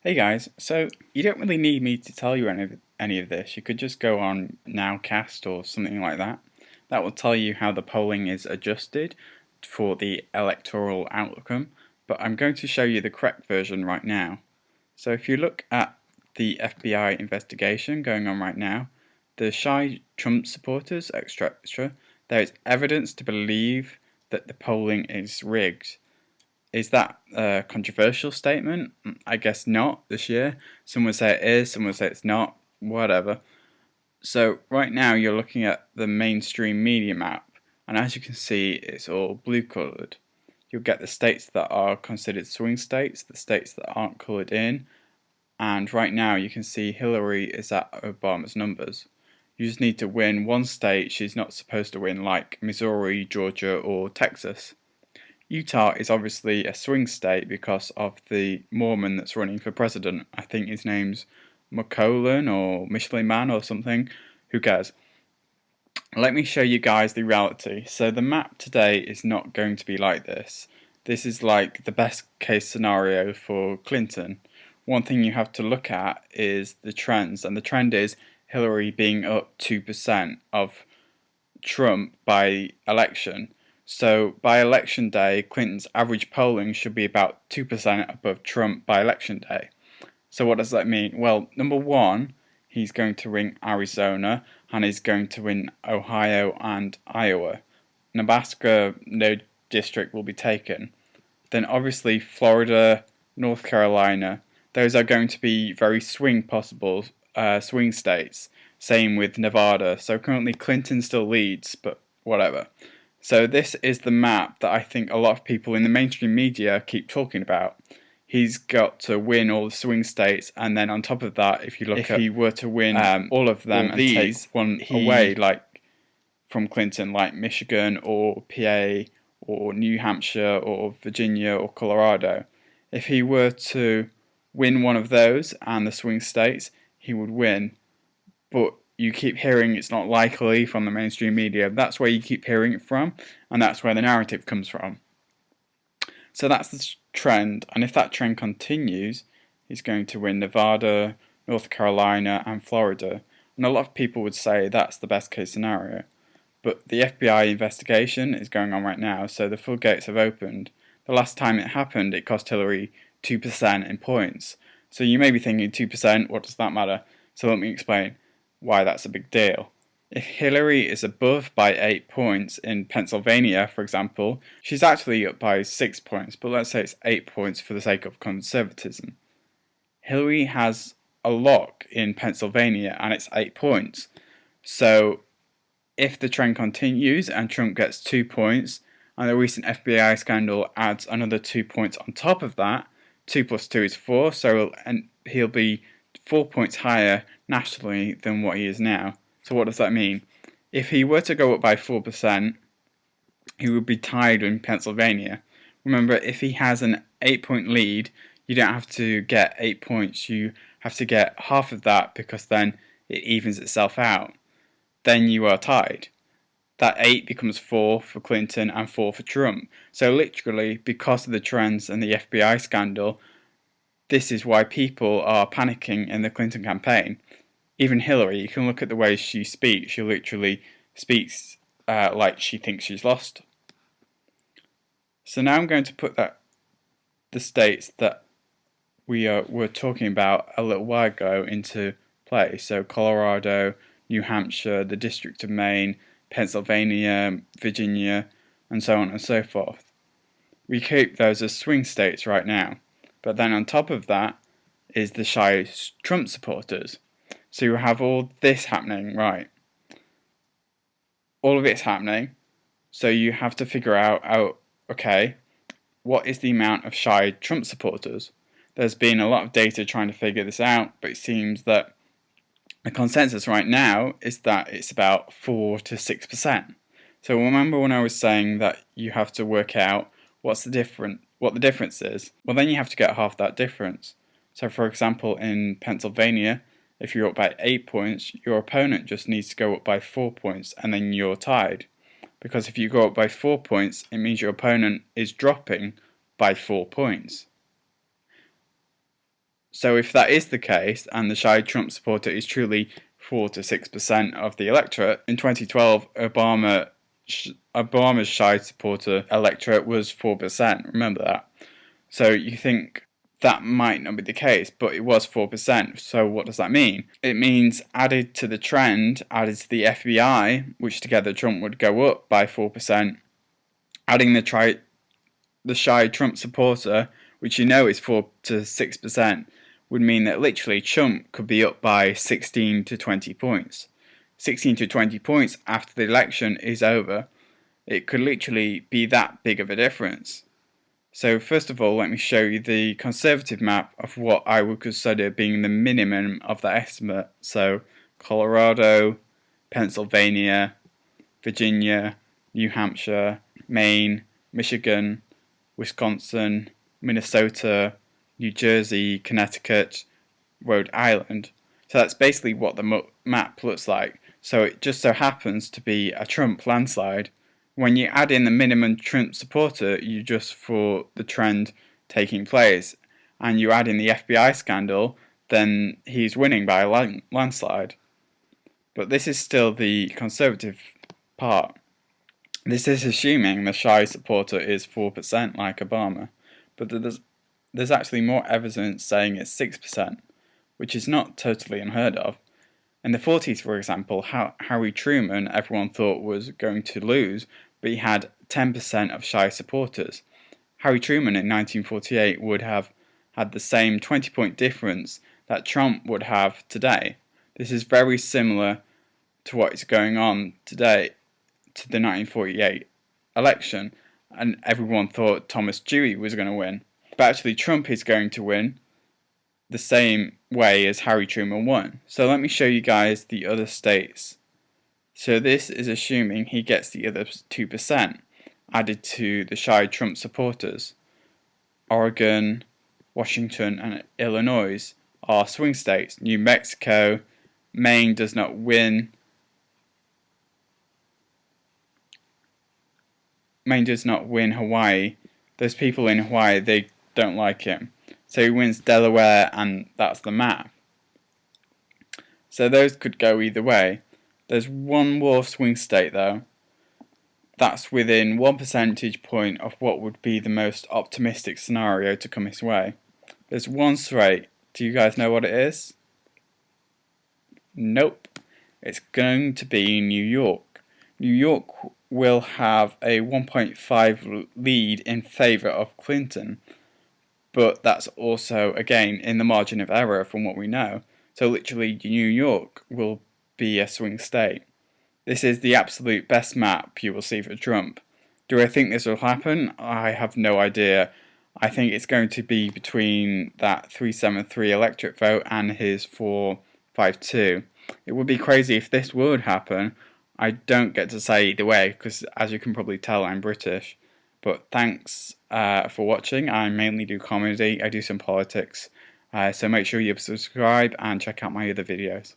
Hey guys, so you don't really need me to tell you any of this. You could just go on Nowcast or something like that. That will tell you how the polling is adjusted for the electoral outcome, but I'm going to show you the correct version right now. So if you look at the FBI investigation going on right now, the shy Trump supporters, extra, there is evidence to believe that the polling is rigged. Is that a controversial statement? I guess not this year. Some would say it is, some would say it's not, whatever. So right now you're looking at the mainstream media map, and as you can see, it's all blue coloured. You'll get the states that are considered swing states, the states that aren't coloured in, and right now you can see Hillary is at Obama's numbers. You just need to win one state she's not supposed to win, like Missouri, Georgia, or Texas. Utah is obviously a swing state because of the Mormon that's running for president. I think his name's McCollan or Michelin Man or something. Who cares? Let me show you guys the reality. So the map today is not going to be like this. This is like the best case scenario for Clinton. One thing you have to look at is the trends, and the trend is Hillary being up 2% of Trump by election. So by election day, Clinton's average polling should be about 2% above Trump by election day. So what does that mean? Well, number one, he's going to win Arizona and he's going to win Ohio and Iowa. Nebraska, no district will be taken. Then obviously Florida, North Carolina, those are going to be very swing states. Same with Nevada. So currently Clinton still leads, but whatever. So this is the map that I think a lot of people in the mainstream media keep talking about. He's got to win all the swing states, and then on top of that, if he were to win all of them and take one away, like from Clinton, like Michigan or PA or New Hampshire or Virginia or Colorado, if he were to win one of those and the swing states, he would win. But you keep hearing it's not likely from the mainstream media. That's where you keep hearing it from, and that's where the narrative comes from. So that's the trend, and if that trend continues, he's going to win Nevada, North Carolina, and Florida. And a lot of people would say that's the best case scenario. But the FBI investigation is going on right now, so the floodgates have opened. The last time it happened, it cost Hillary 2% in points. So you may be thinking, 2%, what does that matter? So let me explain why that's a big deal. If Hillary is above by 8 points in Pennsylvania, for example, she's actually up by 6 points, but let's say it's 8 points for the sake of conservatism. Hillary has a lock in Pennsylvania and it's 8 points. So if the trend continues and Trump gets 2 points and the recent FBI scandal adds another 2 points on top of that, 2 plus 2 is 4, so he'll be 4 points higher nationally than what he is now. So what does that mean? If he were to go up by 4%, he would be tied in Pennsylvania. Remember, if he has an 8-point lead, you don't have to get 8 points, you have to get half of that because then it evens itself out. Then you are tied. That 8 becomes 4 for Clinton and 4 for Trump. So literally, because of the trends and the FBI scandal, this is why people are panicking in the Clinton campaign. Even Hillary, you can look at the way she speaks. She literally speaks like she thinks she's lost. So now I'm going to put the states that we were talking about a little while ago into play. So Colorado, New Hampshire, the District of Maine, Pennsylvania, Virginia, and so on and so forth. We keep those as swing states right now. But then on top of that is the shy Trump supporters. So you have all this happening, right? All of it's happening. So you have to figure out, okay, what is the amount of shy Trump supporters? There's been a lot of data trying to figure this out, but it seems that the consensus right now is that it's about 4 to 6%. So remember when I was saying that you have to work out what the difference is? Well, then you have to get half that difference. So for example, in Pennsylvania, if you're up by 8 points, your opponent just needs to go up by 4 points and then you're tied. Because if you go up by 4 points, it means your opponent is dropping by 4 points. So if that is the case, and the shy Trump supporter is truly 4 to 6% of the electorate, in 2012, Obama's shy supporter electorate was 4%. Remember that. So you think that might not be the case, but it was 4%. So what does that mean? It means added to the trend, added to the FBI, which together Trump would go up by 4%, adding the shy Trump supporter, which you know is 4 to 6%, would mean that literally Trump could be up by 16 to 20 points. 16 to 20 points after the election is over. It could literally be that big of a difference. So first of all, let me show you the conservative map of what I would consider being the minimum of that estimate. So Colorado, Pennsylvania, Virginia, New Hampshire, Maine, Michigan, Wisconsin, Minnesota, New Jersey, Connecticut, Rhode Island. So that's basically what the map looks like. So it just so happens to be a Trump landslide. When you add in the minimum Trump supporter, you just for the trend taking place, and you add in the FBI scandal, then he's winning by a landslide. But this is still the conservative part. This is assuming the shy supporter is 4% like Obama, but there's actually more evidence saying it's 6%, which is not totally unheard of. In the 40s, for example, Harry Truman everyone thought was going to lose, but he had 10% of shy supporters. Harry Truman in 1948 would have had the same 20-point difference that Trump would have today. This is very similar to what is going on today to the 1948 election, and everyone thought Thomas Dewey was going to win. But actually Trump is going to win the same way as Harry Truman won. So let me show you guys the other states. So this is assuming he gets the other 2% added to the shy Trump supporters. Oregon, Washington and Illinois are swing states. New Mexico, Maine does not win. Maine does not win Hawaii. Those people in Hawaii, they don't like him. So he wins Delaware, and that's the map. So those could go either way. There's one more swing state though. That's within 1 percentage point of what would be the most optimistic scenario to come his way. There's one state. Do you guys know what it is? Nope. It's going to be New York. New York will have a 1.5 lead in favour of Clinton. But that's also, again, in the margin of error from what we know. So literally, New York will be a swing state. This is the absolute best map you will see for Trump. Do I think this will happen? I have no idea. I think it's going to be between that 373 electorate vote and his 452. It would be crazy if this would happen. I don't get to say either way, because as you can probably tell, I'm British. But thanks for watching. I mainly do comedy, I do some politics, so make sure you subscribe and check out my other videos.